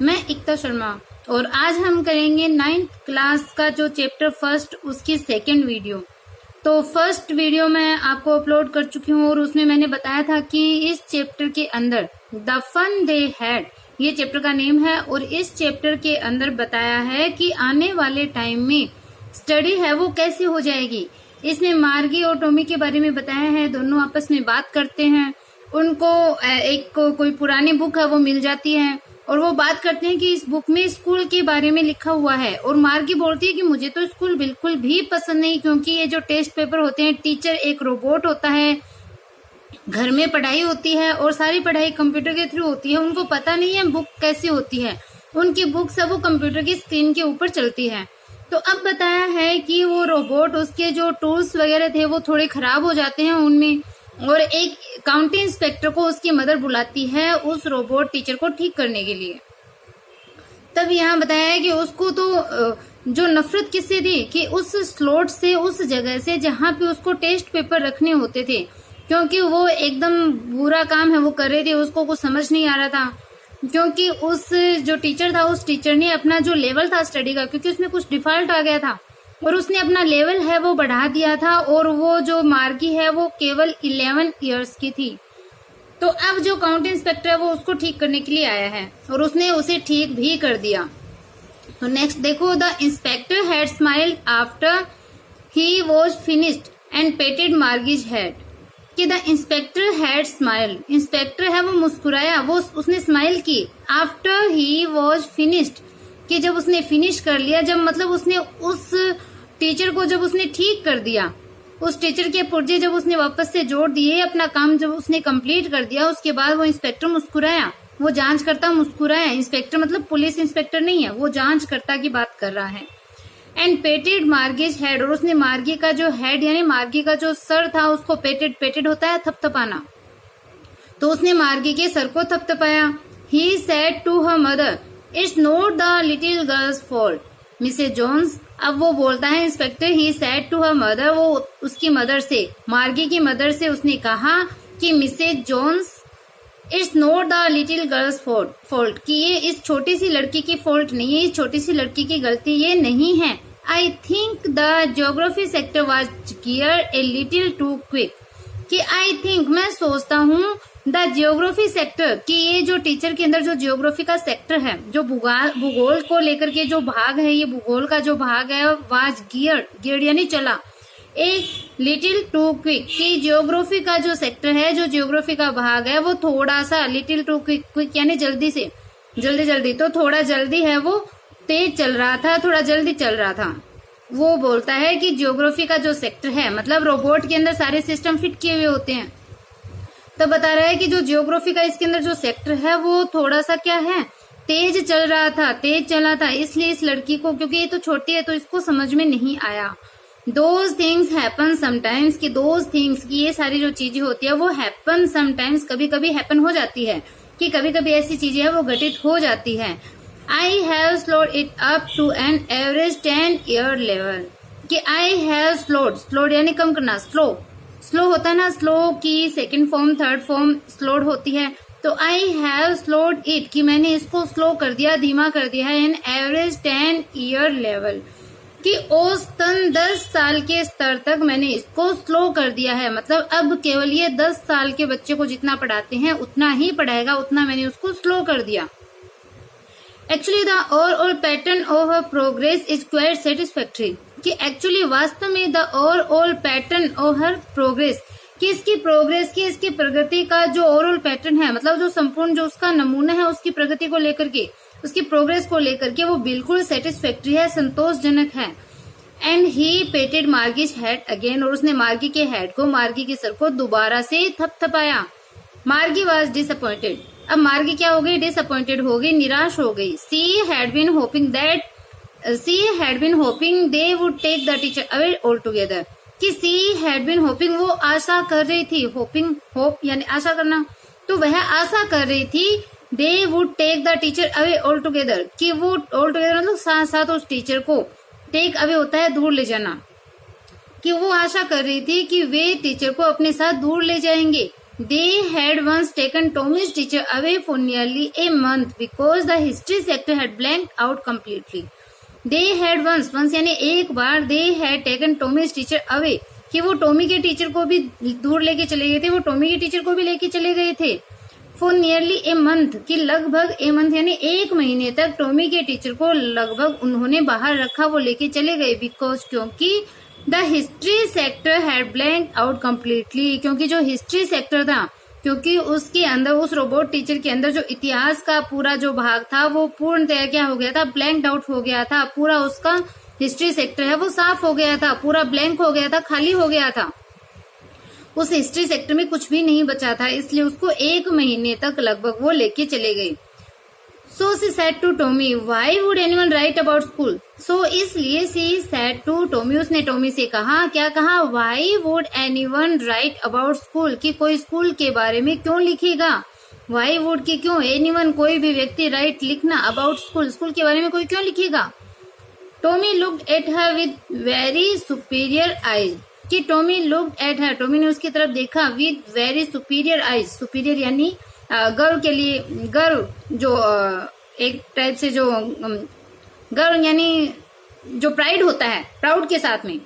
मैं एकता शर्मा और आज हम करेंगे 9th क्लास का जो चैप्टर फर्स्ट उसकी सेकंड वीडियो। तो फर्स्ट वीडियो मैं आपको अपलोड कर चुकी हूँ और उसमें मैंने बताया था कि इस चैप्टर के अंदर द फन दे हैड ये चैप्टर का नेम है और इस चैप्टर के अंदर बताया है कि आने वाले टाइम में स्टडी है वो कैसे हो जाएगी। इसमें मार्गी और टॉमी के बारे में बताया है, दोनों आपस में बात करते हैं, उनको एक कोई पुरानी बुक है वो मिल जाती है और वो बात करते हैं कि इस बुक में स्कूल के बारे में लिखा हुआ है और मार्गी बोलती है कि मुझे तो स्कूल बिल्कुल भी पसंद नहीं, क्योंकि ये जो टेस्ट पेपर होते हैं, टीचर एक रोबोट होता है, घर में पढ़ाई होती है और सारी पढ़ाई कंप्यूटर के थ्रू होती है, उनको पता नहीं है बुक कैसी होती है, उनकी बुक सब वो कंप्यूटर की स्क्रीन के ऊपर चलती है। तो अब बताया है कि वो रोबोट, उसके जो टूल्स वगैरह थे वो थोड़े खराब हो जाते हैं उनमें, और एक काउंटी इंस्पेक्टर को उसकी मदर बुलाती है उस रोबोट टीचर को ठीक करने के लिए। तब यहाँ बताया है कि उसको तो जो नफरत किससे थी कि उस स्लॉट से, उस जगह से जहाँ पे उसको टेस्ट पेपर रखने होते थे, क्योंकि वो एकदम बुरा काम है वो कर रही थी, उसको कुछ समझ नहीं आ रहा था, क्योंकि उस जो टीचर था उस टीचर ने अपना जो लेवल था स्टडी का, क्योंकि उसमें कुछ डिफॉल्ट आ गया था और उसने अपना लेवल है वो बढ़ा दिया था और वो जो मार्गी है वो केवल 11 इयर्स की थी। तो अब जो काउंटी इंस्पेक्टर है वो उसको ठीक करने के लिए आया है और उसने उसे ठीक भी कर दिया। तो नेक्स्ट देखो, the inspector had smiled after he was finished and patted Margie's head. कि the inspector had smiled, inspector है वो मुस्कुराया, वो उसने स्माइल की आफ्टर ही वॉज फिनिश्ड, कि जब उसने फिनिश कर लिया, जब मतलब उसने उस टीचर को जब उसने ठीक कर दिया, उस टीचर के पुर्जे जब उसने वापस से जोड़ दिए, अपना काम जब उसने कंप्लीट कर दिया, उसके बाद वो इंस्पेक्टर मुस्कुराया, वो जांच करता मुस्कुराया। इंस्पेक्टर मतलब पुलिस इंस्पेक्टर नहीं है, वो जांच करता की बात कर रहा है। एंड पेटेड मार्गीज हेड, और उसने मार्गी का जो हेड यानी मार्गी का जो सर था उसको पेटेड, पेटेड होता है थपथपाना, तो उसने मार्गी के सर को थपथपाया। He said to her mother, it's not the little girl's fault Mrs Jones. अब वो बोलता है inspector, he said to her mother, वो उसकी मदर से, मार्गी की मदर से उसने कहा कि Mrs Jones, it's not the little girl's fault, कि ये इस छोटी सी लड़की की फॉल्ट नहीं है, इस छोटी सी लड़की की गलती ये नहीं है। I think the geography sector was gear a little too quick, कि आई थिंक मैं सोचता हूँ, द जियोग्राफी सेक्टर, कि ये जो टीचर के अंदर जो जियोग्राफी का सेक्टर है, जो भूगोल को लेकर के जो भाग है, ये भूगोल का जो भाग है, वाज गियर यानी चला, एक लिटिल टू क्विक, कि जियोग्राफी का जो सेक्टर है, जो जियोग्राफी का भाग है वो थोड़ा सा, लिटिल टू क्विक यानी जल्दी से, जल्दी, तो थोड़ा जल्दी है वो तेज चल रहा था, थोड़ा जल्दी चल रहा था। वो बोलता है कि जियोग्राफी का जो सेक्टर है, मतलब रोबोट के अंदर सारे सिस्टम फिट किए हुए होते हैं, तो बता रहा है कि जो जियोग्राफी का इसके अंदर जो सेक्टर है वो थोड़ा सा क्या है, तेज चल रहा था, तेज चला था, इसलिए इस लड़की को, क्योंकि ये तो छोटी है तो इसको समझ में नहीं आया। दोज थिंग्स हैपन समटाइम्स, कि दोज थिंग्स, की ये सारी जो चीजें होती है वो हैपन समटाइम्स, कभी कभी हैपन हो जाती है, कि कभी कभी ऐसी चीजें है वो घटित हो जाती है। I have slowed it up to an average 10 year level, कि आई हैव स्लोड यानी कम करना, स्लो होता है ना, स्लो की second form, third form slowed होती है, तो आई हैव स्लोड इट, कि मैंने इसको स्लो कर दिया, धीमा कर दिया है, इन एवरेज 10 ईयर लेवल, कि औसतन 10 साल के स्तर तक मैंने इसको स्लो कर दिया है, मतलब अब केवल ये 10 साल के बच्चे को जितना पढ़ाते हैं उतना ही पढ़ाएगा, उतना मैंने उसको स्लो कर दिया। Actually the overall pattern of her progress is quite satisfactory, कि एक्चुअली वास्तव में the overall pattern of her progress, कि इसकी प्रोग्रेस की, इसकी प्रगति का जो ओवरऑल पैटर्न है, मतलब जो संपूर्ण जो उसका नमूना है उसकी प्रगति को लेकर के, उसकी प्रोग्रेस को लेकर के, वो बिल्कुल सेटिस्फैक्टरी है, संतोषजनक है। And he पेटेड Margie's head again, और उसने मार्गी के हेड को, मार्गी के सर को दोबारा से थपथपाया। मार्गी वॉज डिसअपॉइंटेड, अब मार्गी क्या हो गई, डिसअपॉइंटेड हो गई, निराश हो गई। She had been hoping they would take the teacher away all together, कि सी हैड बीन होपिंग, वो आशा कर रही थी, होप यानी आशा करना, तो वह आशा कर रही थी, they would take the teacher away all together, कि वो ऑल टुगेदर मतलब साथ साथ उस टीचर को, टेक अवे होता है दूर ले जाना, कि वो आशा कर रही थी कि वे टीचर को अपने साथ दूर ले जाएंगे। They had once taken Tommy's teacher away for nearly a month because the history sector had blank out completely. They had once यानी एक बार, they had taken Tommy's teacher away कि वो टॉमी के टीचर को भी दूर लेके चले गए थे, वो टॉमी के टीचर को भी लेके चले गए थे। फॉर नियरली ए मंथ कि लगभग ए मंथ यानी एक महीने तक टॉमी के टीचर को लगभग उन्होंने बाहर रखा, वो लेके चले गए। बिकॉज क्योंकि the history sector had blank out completely, क्योंकि जो हिस्ट्री सेक्टर था, क्योंकि उसके अंदर, उस रोबोट टीचर के अंदर जो इतिहास का पूरा जो भाग था वो पूर्णतया क्या हो गया था, ब्लैंक आउट हो गया था। पूरा उसका हिस्ट्री सेक्टर है वो साफ हो गया था, पूरा ब्लैंक हो गया था, खाली हो गया था। उस हिस्ट्री सेक्टर में कुछ भी नहीं बचा था, इसलिए उसको एक महीने तक लगभग वो लेके चले गए। So she said to Tommy why would anyone write about school. So इसलिए सी सेड टू टॉमी, उसने टॉमी से कहा, क्या कहा, why would anyone write about school कि कोई स्कूल के बारे में क्यों लिखेगा। व्हाई वुड की क्यों, एनीवन कोई भी व्यक्ति, राइट लिखना, अबाउट स्कूल स्कूल के बारे में कोई क्यों लिखेगा। Tommy looked at her with very superior eyes कि Tommy looked at her, Tommy ने उसकी तरफ देखा, with very superior eyes, superior यानी गर्व के लिए, गर्व जो एक टाइप से जो गर्व यानी जो प्राइड होता है, प्राउड के साथ में।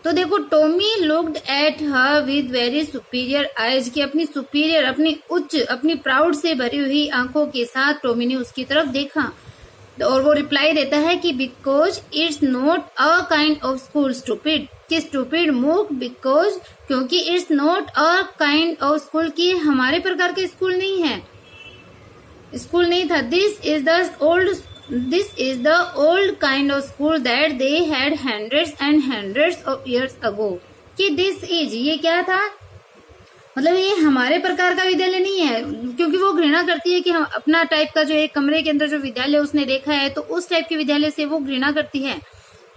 तो देखो Tommy looked at her with very superior eyes की अपनी सुपीरियर, अपनी उच्च, अपनी प्राउड से भरी हुई आंखों के साथ टॉमी ने उसकी तरफ देखा। और वो रिप्लाई देता है कि because it's not a kind of school stupid कि स्टूपिड मूक, बिकॉज क्योंकि it's not a kind of school की हमारे प्रकार के स्कूल नहीं है, स्कूल नहीं था। This is the old kind of school that they had hundreds and hundreds of years ago कि दिस इज, ये क्या था, मतलब ये हमारे प्रकार का विद्यालय नहीं है, क्योंकि वो घृणा करती है कि हम अपना टाइप का जो एक कमरे के अंदर जो विद्यालय उसने देखा है, तो उस टाइप के विद्यालय से वो घृणा करती है।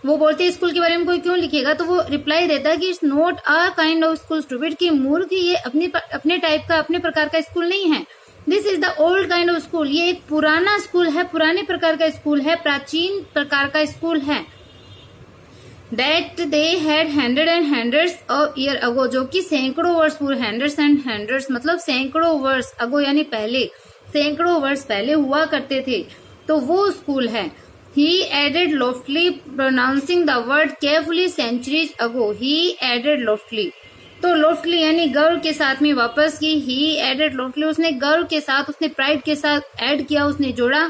वो बोलती है स्कूल के बारे में कोई क्यों लिखेगा, तो वो रिप्लाई देता है कि it's not a kind of school stupid कि मूर्ख, ये अपने टाइप का, अपने प्रकार का स्कूल नहीं है। This is the old kind of school, ये एक पुराना स्कूल है, पुराने प्रकार का स्कूल है, प्राचीन प्रकार का स्कूल है। That they had hundred and hundreds of year ago, जो कि सैकड़ों वर्ष पूर्व, हंड्रेड्स एंड हंड्रेड्स मतलब सैकड़ों वर्ष, अगो यानी पहले, सैकड़ों वर्ष पहले हुआ करते थे, तो वो स्कूल है। He added loftily, pronouncing the word carefully centuries ago. He added loftily. तो loftily यानी गर्व के साथ में वापस की, he added loftily, उसने गर्व के साथ, उसने प्राइड के साथ ऐड किया, उसने जोड़ा।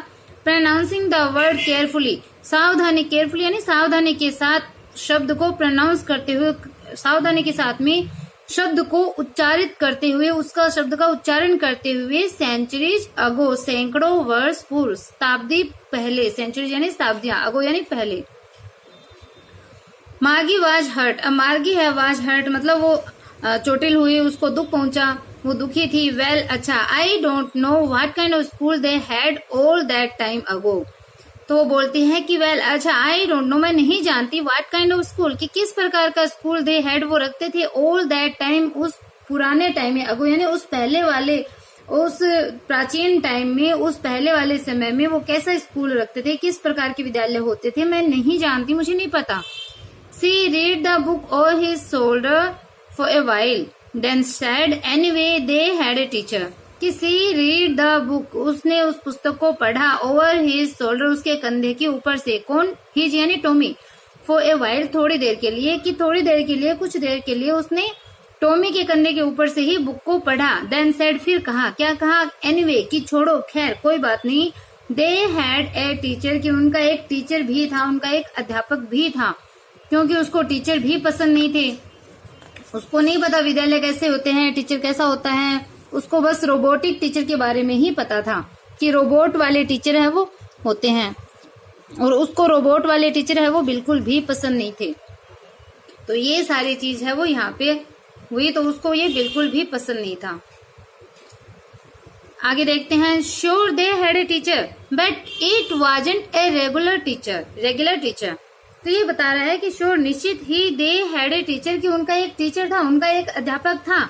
pronouncing the word carefully, सावधानी, carefully यानी सावधानी के साथ शब्द को प्रोनाउंस करते हुए, सावधानी के साथ में शब्द को उच्चारित करते हुए, उसका शब्द का उच्चारण करते हुए, सेंचुरीज अगो सैकड़ों वर्ष पूर्व, शताब्दी पहले, सेंचुरीज यानी शताब्दियां, अगो यानी पहले। मार्गी वाज हर्ट, अब मार्गी है वाज हर्ट मतलब वो चोटिल हुई, उसको दुख पहुंचा, वो दुखी थी। वेल अच्छा, I don't know what kind of school they had all that time ago, तो वो बोलती है कि वेल अच्छा, आई डोंट नो मैं नहीं जानती, व्हाट काइंड ऑफ स्कूल कि किस प्रकार का स्कूल दे हैड वो रखते थे, ऑल दैट टाइम उस पुराने टाइम में, अगो यानी उस पहले वाले, उस प्राचीन टाइम में, उस पहले वाले समय में वो कैसा स्कूल रखते थे, किस प्रकार के विद्यालय होते थे, मैं नहीं जानती, मुझे नहीं पता। She read the book on his shoulder for a while then said anyway they had a teacher कि सी रीड द बुक, उसने उस पुस्तक को पढ़ा, ओवर हिज शोल्डर उसके कंधे के ऊपर से, कौन, हिज यानी टॉमी, फॉर ए वाइल थोड़ी देर के लिए, कि थोड़ी देर के लिए, कुछ देर के लिए उसने टॉमी के कंधे के ऊपर से ही बुक को पढ़ा। देन सेड फिर कहा, क्या कहा, एनीवे कि छोड़ो, खैर कोई बात नहीं, दे हैड ए टीचर कि उनका एक टीचर भी था, उनका एक अध्यापक भी था, क्योंकि उसको टीचर भी पसंद नहीं थे, उसको नहीं पता विद्यालय कैसे होते हैं, टीचर कैसा होता है, उसको बस रोबोटिक टीचर के बारे में ही पता था कि रोबोट वाले टीचर है वो होते हैं, और उसको रोबोट वाले टीचर है वो बिल्कुल भी पसंद नहीं थे। तो ये सारी चीज है वो यहाँ पे हुई, तो उसको ये बिल्कुल भी पसंद नहीं था। आगे देखते हैं, sure they had a teacher but it wasn't a regular teacher, regular teacher, तो ये बता रहा है कि श्योर निश्चित ही दे हैड ए टीचर कि उनका एक टीचर था, उनका एक अध्यापक था,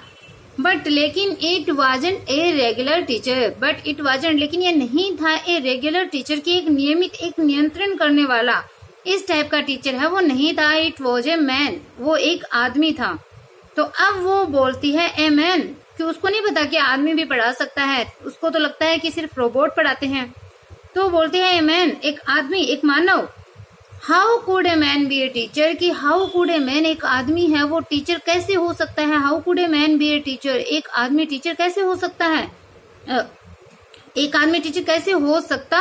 बट लेकिन it wasn't a regular teacher, but it wasn't लेकिन ये नहीं था ए रेगुलर टीचर की एक नियमित, एक नियंत्रण करने वाला इस टाइप का टीचर है वो नहीं था। इट वॉज ए मैन, वो एक आदमी था। तो अब वो बोलती है ए मैन, कि उसको नहीं पता कि आदमी भी पढ़ा सकता है, उसको तो लगता है कि सिर्फ रोबोट पढ़ाते हैं। तो बोलते हैं ए मैन, एक आदमी, एक मानव। How could a man be a teacher, कि हाउ कुड ए मैन, एक आदमी है वो टीचर कैसे हो सकता है। How could a man be a teacher, एक आदमी टीचर कैसे हो सकता है। एक आदमी टीचर कैसे हो सकता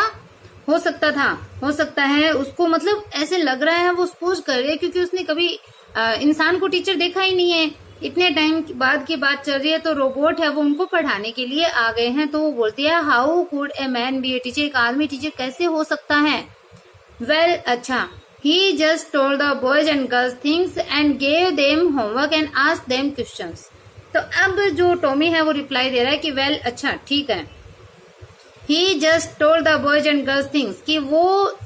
है उसको, मतलब ऐसे लग रहा है, वो सपोज कर रहे, क्योंकि उसने कभी इंसान को टीचर देखा ही नहीं है। इतने टाइम बाद की बात चल रही है, तो रोबोट है वो उनको पढ़ाने के लिए आ गए हैं। तो वो बोलती है how could a man be a teacher, एक आदमी टीचर कैसे हो सकता है। वेल, अच्छा, he just told the boys and girls things and gave them homework and asked them questions. तो अब जो टॉमी है वो रिप्लाई दे रहा है कि वेल, अच्छा, ठीक है। He just told the boys and girls things, कि वो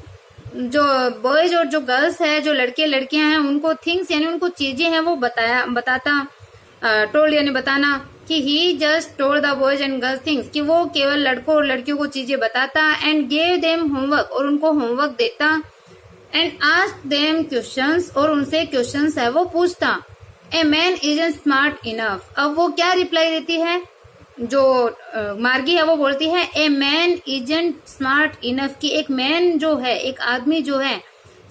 जो बॉयज और जो गर्ल्स है, जो लड़के लड़कियां हैं, उनको थिंग्स यानी उनको चीजें हैं वो बताता, टोल्ड यानी बताना, कि he just told the boys and girls things, कि वो केवल लड़कों और लड़कियों को चीजें बताता, एंड गेव देम होमवर्क, और उनको होमवर्क देता, एंड आस्क्ड देम क्वेश्चंस, और उनसे क्वेश्चंस है वो पूछता। A man isn't smart enough, अब वो क्या रिप्लाई देती है, जो मार्गी है वो बोलती है a man isn't smart enough, कि एक मैन जो है, एक आदमी जो है,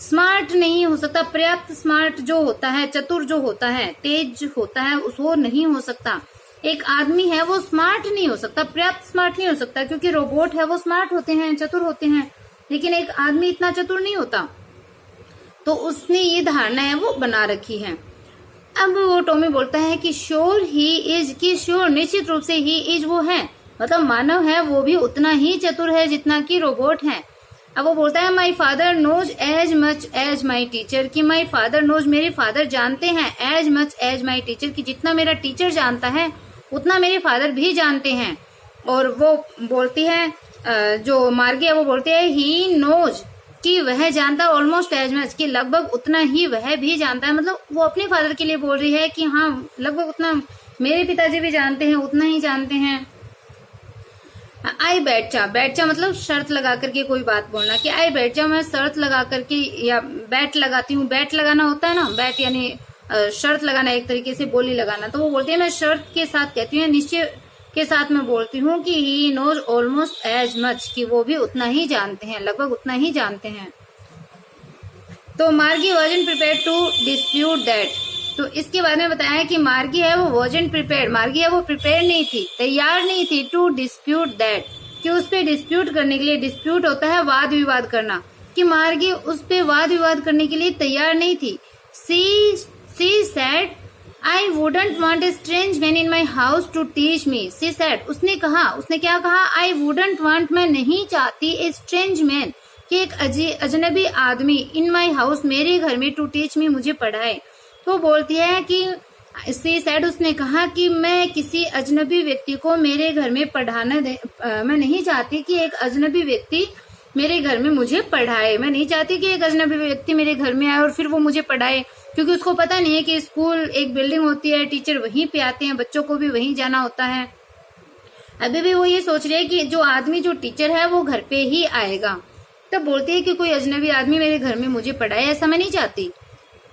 स्मार्ट नहीं हो सकता, पर्याप्त स्मार्ट जो होता है, चतुर जो होता है, तेज होता है, वो नहीं हो सकता। एक आदमी है वो स्मार्ट नहीं हो सकता, पर्याप्त स्मार्ट नहीं हो सकता, क्योंकि रोबोट है वो स्मार्ट होते हैं, चतुर होते हैं, लेकिन एक आदमी इतना चतुर नहीं होता। तो उसने ये धारणा है वो बना रखी है। अब वो टॉमी बोलता है कि श्योर ही इज, कि श्योर निश्चित रूप से ही इज वो है, मतलब मानव है वो भी उतना ही चतुर है जितना कि रोबोट है। अब वो बोलता है my father knows as much as my teacher, कि माई फादर नोज, मेरे फादर जानते हैं, as much as my teacher, कि जितना मेरा टीचर जानता है उतना मेरे फादर भी जानते हैं। और वो बोलती है, जो मार्गी है वो बोलती है ही नोज, कि वह जानता ऑलमोस्ट एज मच, कि लगभग उतना ही वह भी जानता है, मतलब वो अपने फादर के लिए बोल रही है कि हाँ लगभग उतना मेरे पिताजी भी जानते हैं, उतना ही जानते हैं। आई बैठा, बैठा मतलब शर्त लगा करके कोई बात बोलना, कि आई बैठा, मैं शर्त लगा करके या बैट लगाती हूँ, बैट लगाना होता है ना, बैट यानी शर्त लगाना, एक तरीके से बोली लगाना। तो वो बोलती है मैं शर्त के साथ कहती हूँ, निश्चय के साथ मैं बोलती हूँ कि he knows almost as much, कि वो भी उतना ही जानते हैं, लगभग उतना ही जानते हैं। तो Margie wasn't prepared to dispute that, तो इसके बारे में बताया कि मार्गी है वो वॉजंट प्रिपेयर, मार्गी है वो प्रिपेयर नहीं थी, तैयार नहीं थी, टू डिस्प्यूट दैट, कि उस पर डिस्प्यूट करने के लिए, डिस्प्यूट होता है वाद विवाद करना, कि मार्गी उस पे वाद विवाद करने के लिए तैयार नहीं थी। She said I wouldn't want a strange man in my house to teach me, she said, उसने कहा, उसने क्या कहा, आई वुडंट वांट, मैं नहीं चाहती, ए स्ट्रेंज मैन, कि एक अजनबी आदमी, इन माई हाउस, मेरे घर में, टू टीच मी, मुझे पढ़ाए। तो बोलती है कि सी सैड, उसने कहा कि मैं किसी अजनबी व्यक्ति को मेरे घर में पढ़ाना मैं नहीं चाहती कि एक अजनबी व्यक्ति मेरे घर में मुझे पढ़ाए, मैं नहीं चाहती कि एक अजनबी व्यक्ति मेरे घर में आए और फिर वो मुझे पढ़ाए, क्योंकि उसको पता नहीं है कि स्कूल एक बिल्डिंग होती है, टीचर वहीं पे आते हैं, बच्चों को भी वहीं जाना होता है। अभी भी वो ये सोच रही है कि जो आदमी, जो टीचर है वो घर पे ही आएगा। तब बोलती है कि कोई अजनबी आदमी मेरे घर में मुझे पढ़ाए, ऐसा मैं नहीं चाहती।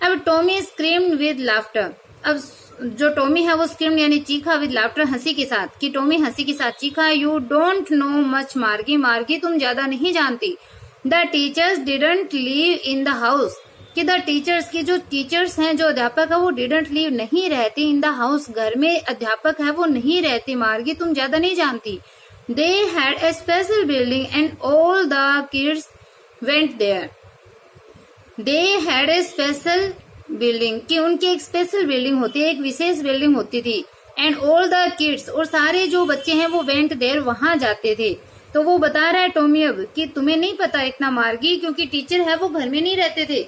अब टॉमी स्क्रीम्ड विद लाफ्टर, अब जो टॉमी है वो स्क्रीम्ड यानी चीखा, विद लाफ्टर, हंसी के साथ, कि टॉमी हंसी के साथ चीखा। यू डोंट नो मच मार्गी, मार्गी तुम ज्यादा नहीं जानती। The teachers didn't leave in the house, कि द टीचर्स, की जो टीचर्स हैं, जो अध्यापक है वो डिडंट लीव, नहीं रहते, इन द हाउस, घर में अध्यापक है वो नहीं रहते, मार्गी तुम ज्यादा नहीं जानती। They had a special building and all the kids went there, they had a special building, कि उनकी एक स्पेशल बिल्डिंग होती है, एक विशेष बिल्डिंग होती थी, एंड ऑल द किड्स, और सारे जो बच्चे हैं वो वेंट देयर, वहां जाते थे। तो वो बता रहा है टॉमी अब कि तुम्हें नहीं पता इतना मार्गी, क्योंकि टीचर है वो घर में नहीं रहते थे,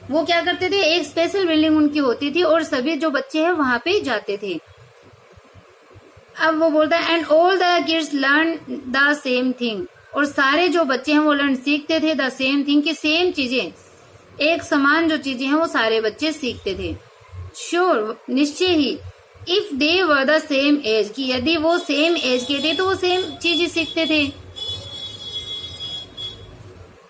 वो क्या करते थे, एक स्पेशल बिल्डिंग उनकी होती थी और सभी जो बच्चे हैं वहां पे जाते थे। अब वो बोलता है and all the kids learn the same thing, और सारे जो बच्चे हैं वो लर्न सीखते थे, द सेम थिंग, की सेम चीजें, एक समान जो चीजें हैं वो सारे बच्चे सीखते थे। श्योर, निश्चय ही, if they were the same age, की यदि वो सेम एज के थे तो वो सेम चीजें सीखते थे।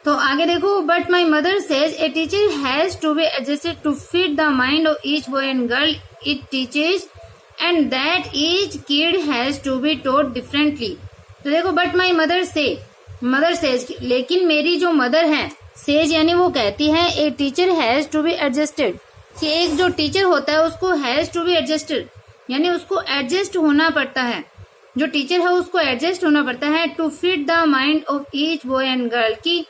तो आगे देखो, but my mother says a teacher has to be adjusted to fit the mind of each boy and girl it teaches and that each kid has to be taught differently. तो देखो, but my mother says, लेकिन मेरी जो mother है, says यानी वो कहती है, a teacher has to be adjusted, कि एक जो टीचर होता है उसको हैज टू बी एडजस्टेड यानी उसको एडजस्ट होना पड़ता है, जो टीचर है उसको एडजस्ट होना पड़ता है, to fit the mind of each boy and girl, की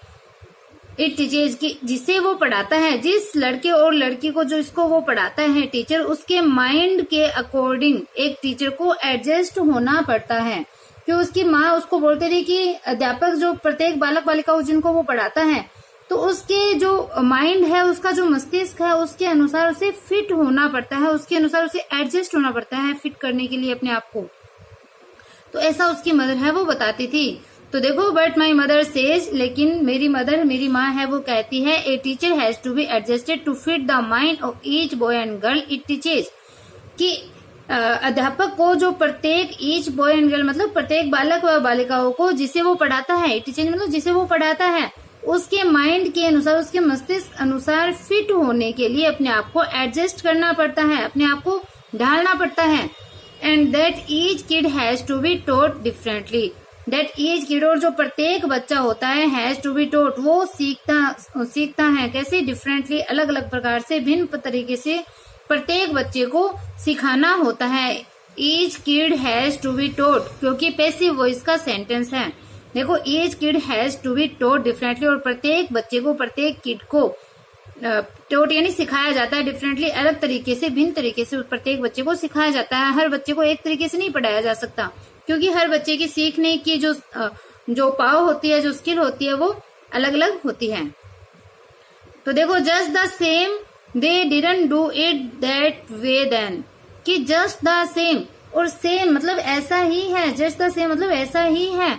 इट टीचर्स की जिसे वो पढ़ाता है, जिस लड़के और लड़की को जो इसको वो पढ़ाता है टीचर, उसके माइंड के अकॉर्डिंग एक टीचर को एडजस्ट होना पड़ता है। कि उसकी माँ उसको बोलते रही कि अध्यापक जो प्रत्येक बालक बालिकाओं जिनको वो पढ़ाता है, तो उसके जो माइंड है, उसका जो मस्तिष्क है, उसके अनुसार उसे फिट होना पड़ता है, उसके अनुसार उसे एडजस्ट होना पड़ता है फिट करने के लिए अपने आप को। तो ऐसा उसकी मदर है वो बताती थी। तो देखो, बट माई मदर सेज, लेकिन मेरी मदर, मेरी माँ है वो कहती है, a teacher has to be adjusted to fit the mind of each boy and girl it teaches, कि अध्यापक को जो प्रत्येक ईच बॉय एंड गर्ल मतलब प्रत्येक बालक व बालिकाओं को जिसे वो पढ़ाता है, टीचर मतलब जिसे वो पढ़ाता है, उसके माइंड के अनुसार, उसके मस्तिष्क अनुसार फिट होने के लिए अपने आप को एडजस्ट करना पड़ता है, अपने आप को ढालना पड़ता है। And that each kid has to be taught differently, that each kid, और जो प्रत्येक बच्चा होता है, हैज टू बी टॉट, वो सीखता है कैसे, डिफरेंटली, अलग अलग प्रकार से, भिन्न तरीके से प्रत्येक बच्चे को सिखाना होता है। Each kid has to be taught, क्योंकि पैसिव वॉइस का सेंटेंस है। देखो, each kid has to be taught differently, और प्रत्येक बच्चे को, प्रत्येक किड को टॉट यानी सिखाया जाता है डिफरेंटली, अलग तरीके से, भिन्न तरीके से प्रत्येक बच्चे को सिखाया जाता है। हर बच्चे को एक तरीके से नहीं पढ़ाया जा सकता, क्योंकि हर बच्चे की सीखने की जो पाव होती है, जो स्किल होती है, वो अलग अलग होती है। तो देखो, just the same they didn't do it that way then, कि जस्ट द सेम, और सेम मतलब ऐसा ही है, जस्ट द सेम मतलब ऐसा ही है।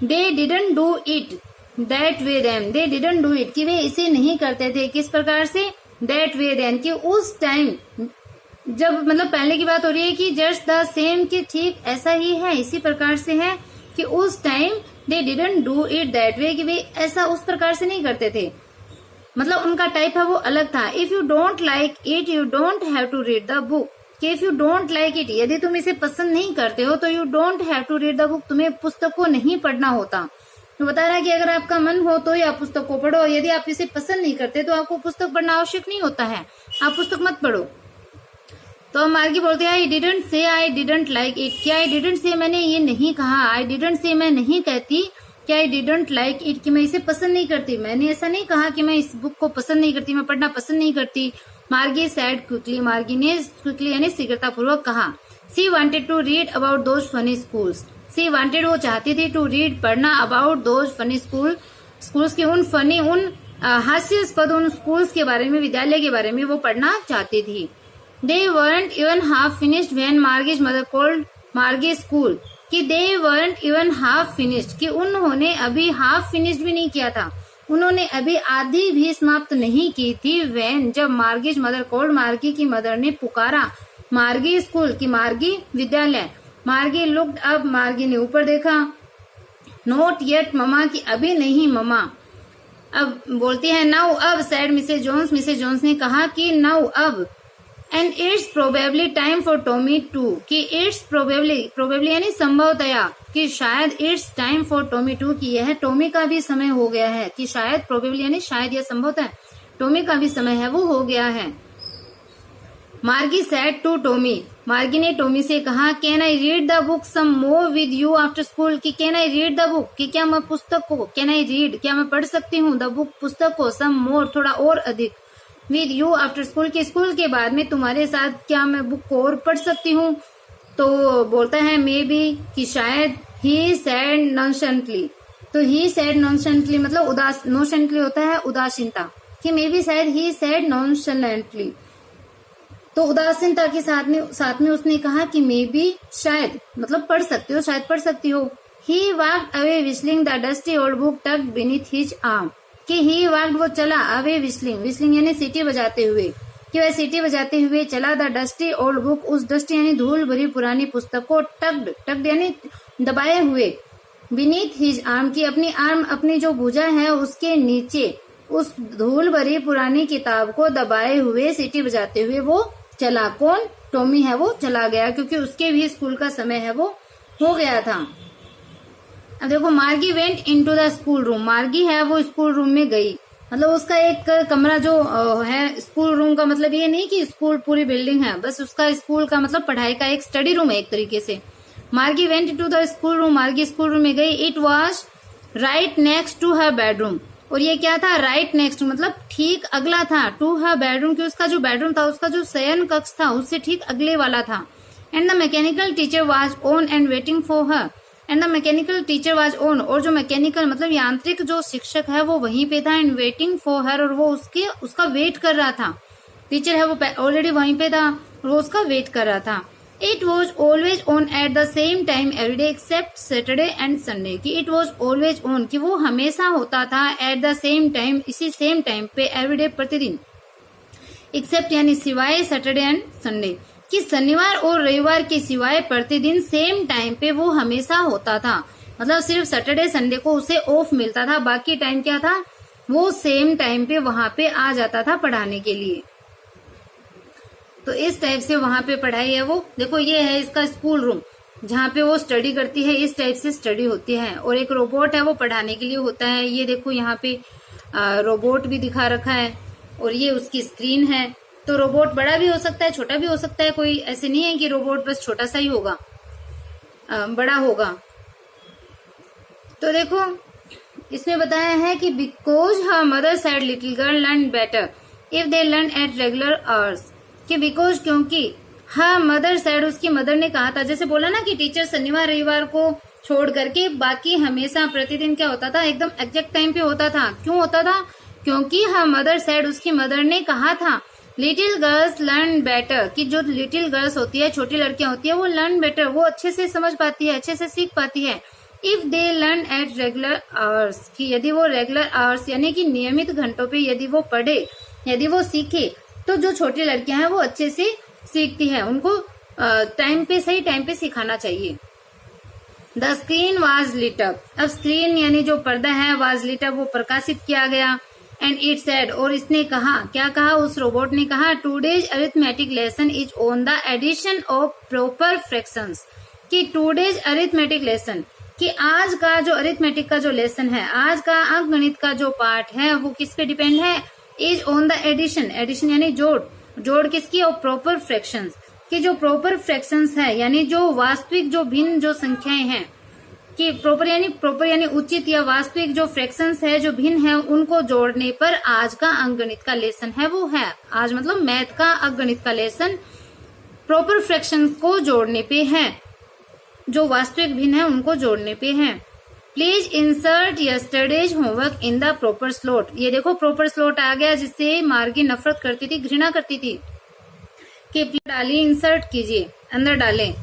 They didn't do it that way then, they didn't do it, कि वे इसे नहीं करते थे, किस प्रकार से, दैट वे देन, कि उस टाइम, जब मतलब पहले की बात हो रही है कि जस्ट द सेम, कि ठीक ऐसा ही है, इसी प्रकार से है, कि उस time they didn't do it that वे, कि वे ऐसा उस प्रकार से नहीं करते थे, मतलब उनका टाइप है वो अलग था। If you don't like it you don't have to read the book, कि if you don't like it, यदि तुम इसे पसंद नहीं करते हो तो you don't have to read the book, तुम्हें पुस्तक को नहीं पढ़ना होता। तो बता रहा है कि अगर आपका मन हो तो आप पुस्तक को पढ़ो, यदि आप इसे पसंद नहीं करते तो आपको पुस्तक पढ़ना आवश्यक नहीं होता है, आप पुस्तक मत पढ़ो। तो हम आगे बोलते हैं, I didn't say I didn't like it, क्या आई डिडंट से मैंने ये नहीं कहा, आई डिडंट से मैं नहीं कहती कि आई डिडंट लाइक इट, कि मैं इसे पसंद नहीं करती, मैंने ऐसा नहीं कहा कि मैं इस बुक को पसंद नहीं करती, मैं पढ़ना पसंद नहीं करती। मार्गी सैड क्विकली, मार्गी ने क्विकली यानी शीघ्रतापूर्वक कहा। She wanted to read about those funny schools, she wanted वो चाहती थी, टू रीड पढ़ना, अबाउट दोज फनी स्कूल्स के उन फनी, उन हास्यास्पद उन स्कूल्स के बारे में, विद्यालय के बारे में वो पढ़ना चाहती थी। दे weren't even half finished when Margie's mother called Margie school, कि they weren't even half finished, कि उन्होंने अभी हाफ फिनिश्ड भी नहीं किया था, उन्होंने अभी आधी भी समाप्त नहीं की थी। when, जब मार्गीज मदर कॉल्ड, मार्गी की मदर ने पुकारा, मार्गी स्कूल की मार्गी विद्यालय। मार्गी लुक्ड अप, मार्गी ने ऊपर देखा। नॉट येट ममा, की अभी नहीं ममा। अब बोलती है नाउ अब, said Mrs Jones, Mrs Jones ने कहा कि नाउ अब। And it's probably time for Tommy to, कि इट्स प्रोबेबली यानी संभवतया, कि शायद it's time for Tommy to, कि यह टॉमी का भी समय हो गया है, कि शायद प्रोबेबली यानी शायद या संभवतः टॉमी का भी समय है वो हो गया है। मार्गी सैड टू टॉमी, मार्गी ने टॉमी से कहा, can I read the book some more with you after school, कि can I read the book, कि क्या मैं पुस्तक को, कैन आई रीड क्या मैं पढ़ सकती हूँ, द बुक पुस्तक को, सम मोर थोड़ा और अधिक, विद यू आफ्टर स्कूल, के स्कूल के बाद में तुम्हारे साथ क्या मैं बुक को और पढ़ सकती हूँ। तो बोलता है मे बी, कि शायद। ही सैड नॉनशेंटली, तो ही सैड नॉनशेंटली मतलब उदास, नॉनशेंटली होता है उदासीनता, कि मे बी शायद ही सैड नॉनशेंटली, तो उदासीनता के साथ में उसने कहा कि मे बी शायद मतलब पढ़ सकते हो, शायद पढ़ सकती हो। He walked away whistling the dusty old book tucked beneath his arm, कि ही वॉक्ड वो चला, अवे विस्लिंग यानी सीटी बजाते हुए, कि वह सीटी बजाते हुए चला, द डस्टी ओल्ड बुक उस डस्टी यानी धूल भरी पुरानी पुस्तक को, टक्ड यानी दबाए हुए, बीनीथ हिज आर्म की अपनी आर्म अपनी जो भुजा है उसके नीचे उस धूल भरी पुरानी किताब को दबाए हुए सीटी बजाते हुए वो चला। कौन? टॉमी है वो चला गया, क्योंकि उसके भी स्कूल का समय है वो हो गया था। अब देखो, मार्गी went into the school room. मार्गी है वो स्कूल रूम में गई, मतलब उसका एक कमरा जो है स्कूल रूम का, मतलब ये नहीं कि स्कूल पूरी बिल्डिंग है, बस उसका स्कूल का मतलब पढ़ाई का एक स्टडी रूम है एक तरीके से। Margie went to the school room. Margie school room में गई। It was right next to her bedroom. और ये क्या था? राइट नेक्स्ट, मतलब ठीक अगला था। टू हर बेडरूम, कि उसका जो बेडरूम था, उसका जो शयन कक्ष था, उससे ठीक अगले वाला था। And the mechanical teacher was on and waiting for her. And the mechanical teacher was on, और जो मैकेनिकल मतलब यांत्रिक जो शिक्षक है वो वहीं पे था। एंड वेटिंग फॉर हर, और वो उसका वेट कर रहा था। टीचर है वो ऑलरेडी वहीं पे था, वो उसका वेट कर रहा था। It was always on at the same time every day except Saturday and Sunday. कि इट वॉज ऑलवेज ऑन, कि वो हमेशा होता था एट द सेम टाइम, इसी सेम टाइम पे, एवरीडे प्रतिदिन, एक्सेप्ट यानी सिवाय सैटरडे एंड संडे, कि शनिवार और रविवार के सिवाय प्रतिदिन सेम टाइम पे वो हमेशा होता था। मतलब सिर्फ सैटरडे संडे को उसे ऑफ मिलता था, बाकी टाइम क्या था? वो सेम टाइम पे वहां पे आ जाता था पढ़ाने के लिए। तो इस टाइप से वहां पे पढ़ाई है वो। देखो, ये है इसका स्कूल रूम जहाँ पे वो स्टडी करती है, इस टाइप से स्टडी होती है। और एक रोबोट है वो पढ़ाने के लिए होता है। ये देखो यहाँ पे रोबोट भी दिखा रखा है, और ये उसकी स्क्रीन है। तो रोबोट बड़ा भी हो सकता है, छोटा भी हो सकता है, कोई ऐसे नहीं है कि रोबोट बस छोटा सा ही होगा, बड़ा होगा। तो देखो, इसमें बताया है कि because her mother said little girl learn better if they learn at regular hours. कि बिकॉज, क्योंकि हर मदर सेड, उसकी मदर ने कहा था। जैसे बोला ना कि टीचर शनिवार रविवार को छोड़ करके बाकी हमेशा प्रतिदिन क्या होता था? एकदम एग्जैक्ट टाइम पे होता था। क्यों होता था? क्योंकि हर मदर सेड, उसकी मदर ने कहा था, लिटिल गर्ल्स लर्न बेटर, कि जो लिटिल गर्ल्स होती है, छोटी लड़कियां होती है, वो लर्न बेटर, वो अच्छे से समझ पाती है, अच्छे से सीख पाती है। If they learn at regular hours, कि यदि वो रेगुलर आवर्स यानी कि नियमित घंटों पे यदि वो पढ़े, यदि वो सीखे, तो जो छोटी लड़कियां हैं वो अच्छे से सीखती है। उनको टाइम पे, सही टाइम पे सिखाना चाहिए। The screen was lit up. अब स्क्रीन यानी जो पर्दा है, वाज लिट अप, वो प्रकाशित किया गया। एंड इट सेड, और इसने कहा, क्या कहा? उस रोबोट ने कहा, today's arithmetic lesson is on the addition of proper fractions. कि टूडेज अरिथमेटिक लेसन, कि आज का जो अरिथमेटिक का जो लेसन है, आज का अंकगणित का जो पाठ है, वो किस पे डिपेंड है? Is on the addition, addition यानी जोड़, जोड़ किसकी? और प्रॉपर फ्रैक्शंस, कि जो प्रॉपर फ्रैक्शंस है यानी जो वास्तविक जो भिन्न जो संख्याएं हैं, कि प्रॉपर यानी उचित या वास्तविक जो फ्रैक्शंस है, जो भिन्न है, उनको जोड़ने पर आज का अंकगणित का लेसन है वो है। आज मतलब मैथ का अंकगणित का लेसन प्रॉपर फ्रैक्शंस को जोड़ने पे है, जो वास्तविक भिन्न है उनको जोड़ने पे है। Please insert yesterday's homework in the proper slot. ये देखो, प्रॉपर स्लॉट आ गया, जिससे मार्गी नफरत करती थी, घृणा करती थी। कि डालिए, इंसर्ट कीजिए, अंदर डालें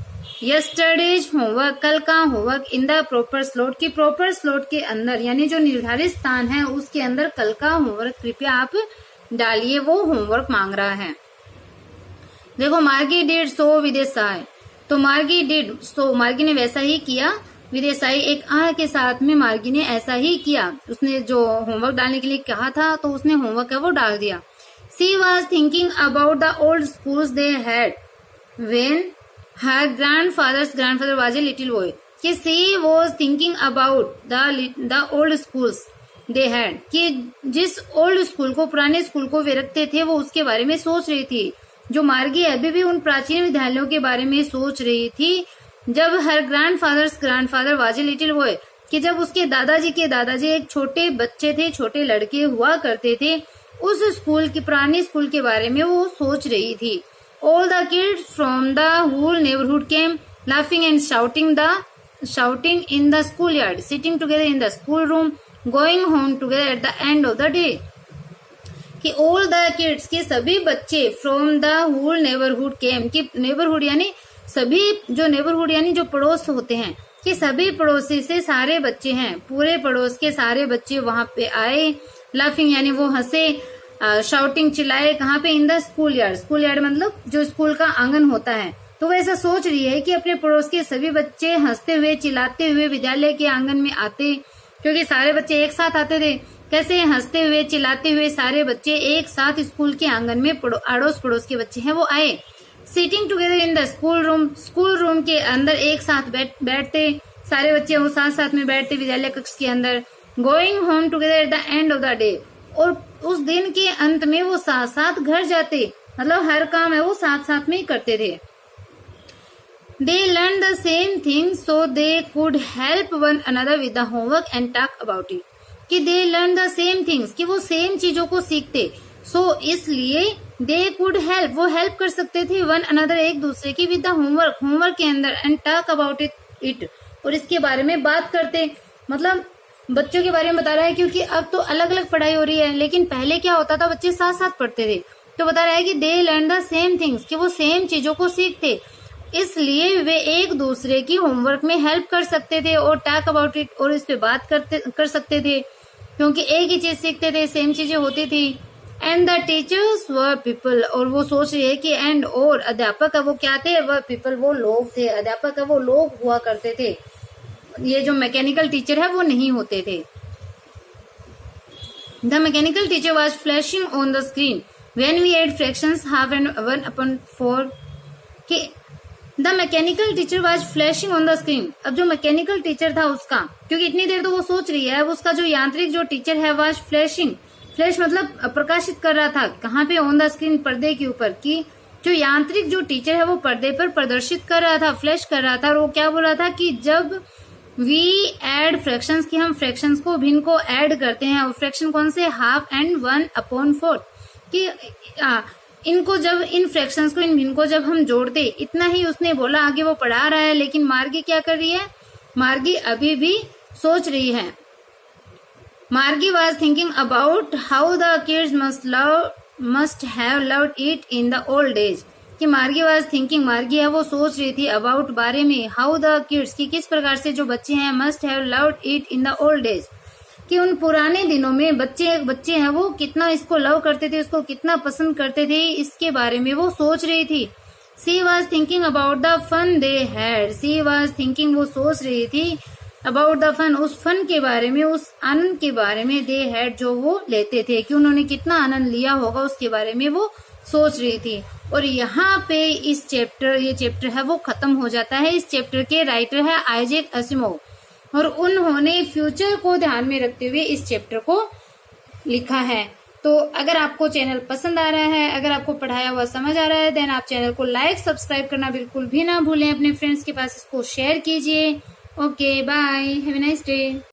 यस्टरडेज होमवर्क, कल का homework, in the proper slot, की प्रॉपर स्लॉट के अंदर, यानी जो निर्धारित स्थान है उसके अंदर कल का होमवर्क कृपया आप डालिए, वो होमवर्क मांग रहा है। देखो, मार्गी डिड सो विद ए साय। तो मार्गी डिड सो, मार्गी ने वैसा ही किया, विद ए साय, एक आह के साथ में मार्गी ने ऐसा ही किया। उसने जो होमवर्क डालने के लिए कहा था, तो उसने होमवर्क है वो डाल दिया। She was thinking about the old schools they had when her grandfather was a little boy. कि she was thinking about the old schools they had, कि जिस ओल्ड स्कूल को, पुराने स्कूल को वे रखते थे, वो उसके बारे में सोच रही थी। जो मार्गी अभी भी उन प्राचीन विद्यालयों के बारे में सोच रही थी। जब her grandfather was a little boy, कि जब उसके दादाजी के दादाजी एक छोटे बच्चे थे, छोटे लड़के हुआ करते थे, उस स्कूल के, पुराने स्कूल के बारे में वो सोच रही थी। All the kids from the whole neighbourhood came laughing and shouting in the schoolyard, sitting together in the schoolroom, going home together at the end of the day. कि all the kids, के सभी बच्चे, from the whole neighborhood came, कि neighborhood यानी सभी, जो neighborhood यानी जो पड़ोस होते हैं, कि सभी पड़ोसी से सारे बच्चे हैं, पूरे पड़ोस के सारे बच्चे वहां पे आए। लाफिंग यानी वो हंसे, शाउटिंग चिल्लाए, कहाँ पे? In the school yard, school yard मतलब जो स्कूल का आंगन होता है। तो वो ऐसा सोच रही है कि अपने पड़ोस के सभी बच्चे हंसते हुए, चिल्लाते हुए विद्यालय के आंगन में आते, क्योंकि सारे बच्चे एक साथ आते थे। कैसे हंसते हुए चिल्लाते हुए सारे बच्चे एक साथ स्कूल के आंगन में अड़ोस पड़ोस के बच्चे हैं वो आए। Sitting together in the school room के अंदर एक साथ बैठते सारे बच्चे वो साथ साथ में बैठते विद्यालय कक्ष के अंदर। Going home together at the end of the day, और उस दिन के अंत में वो साथ साथ घर जाते, मतलब हर काम है वो साथ साथ में ही करते थे। They learn the same thing so they could help one another with the homework and talk about it, कि they learn the same things, कि वो सेम चीजों को सीखते। सो इसलिए दे कुड हेल्प, वो हेल्प कर सकते थे वन अनदर, एक दूसरे की, विद द होमवर्क के अंदर, एंड टॉक अबाउट इट, और इसके बारे में बात करते। मतलब बच्चों के बारे में बता रहा है, क्योंकि अब तो अलग अलग पढ़ाई हो रही है, लेकिन पहले क्या होता था, बच्चे साथ साथ पढ़ते थे। तो बता रहा है कि they learn the same things, कि वो सेम चीजों को सीखते, इसलिए वे एक दूसरे की होमवर्क में हेल्प कर सकते थे, और टॉक अबाउट इट, और इस पे बात कर सकते थे, क्योंकि एक ही चीज सीखते थे, सेम चीजें होती थी। And the teachers were people, और वो सोच रही है कि एंड, और अध्यापक वो क्या थे, वह पीपल वो लोग थे, अध्यापक वो लोग हुआ करते थे, ये जो मैकेनिकल टीचर है वो नहीं होते थे। The mechanical teacher was flashing on the screen when we add fractions half and 1/4, कि the mechanical teacher was flashing on the screen. अब जो मैकेनिकल टीचर था उसका, क्योंकि इतनी देर तो वो सोच रही है, अब उसका जो यांत्रिक जो टीचर है वॉज फ्लैशिंग, फ्लैश मतलब प्रकाशित कर रहा था, कहाँ पे, ऑन द स्क्रीन, पर्दे के ऊपर, कि जो यांत्रिक जो टीचर है वो पर्दे पर प्रदर्शित कर रहा था, फ्लैश कर रहा था, और वो क्या बोल रहा था कि जब वी एड फ्रैक्शंस, की हम फ्रैक्शंस को, भिन्न को ऐड करते हैं, और फ्रैक्शन कौन से, हाफ एंड 1/4, कि इनको जब, इन फ्रैक्शंस को, इन भिन्न को जब हम जोड़ते, इतना ही उसने बोला। आगे वो पढ़ा रहा है, लेकिन मार्गी क्या कर रही है, मार्गी अभी भी सोच रही है। मार्गी was thinking about how the kids must have loved it in the old days, कि मार्गी वॉज थिंकिंग, मार्गी है वो सोच रही थी, अबाउट बारे में, हाउ द किड्स, की किस प्रकार से जो बच्चे हैं, must have loved it in the old days, कि उन पुराने दिनों में बच्चे हैं वो कितना इसको लव करते थे, उसको कितना पसंद करते थे, इसके बारे में वो सोच रही थी। She was thinking about the fun they had, she was thinking वो सोच रही थी, अबाउट द फन, उस फन के बारे में, उस आनंद के बारे में, दे हैड जो वो लेते थे, कि उन्होंने कितना आनंद लिया होगा उसके बारे में वो सोच रही थी। और यहाँ पे ये चैप्टर है वो खत्म हो जाता है। इस चैप्टर के राइटर है आइजैक असिमोव, और उन्होंने फ्यूचर को ध्यान में रखते हुए इस चैप्टर को लिखा है। तो अगर आपको चैनल पसंद आ रहा है, अगर आपको पढ़ाया हुआ समझ आ रहा है, देन आप चैनल को लाइक सब्सक्राइब करना बिल्कुल भी ना भूलें, अपने फ्रेंड्स के पास इसको शेयर कीजिए। Okay, bye, have a nice day.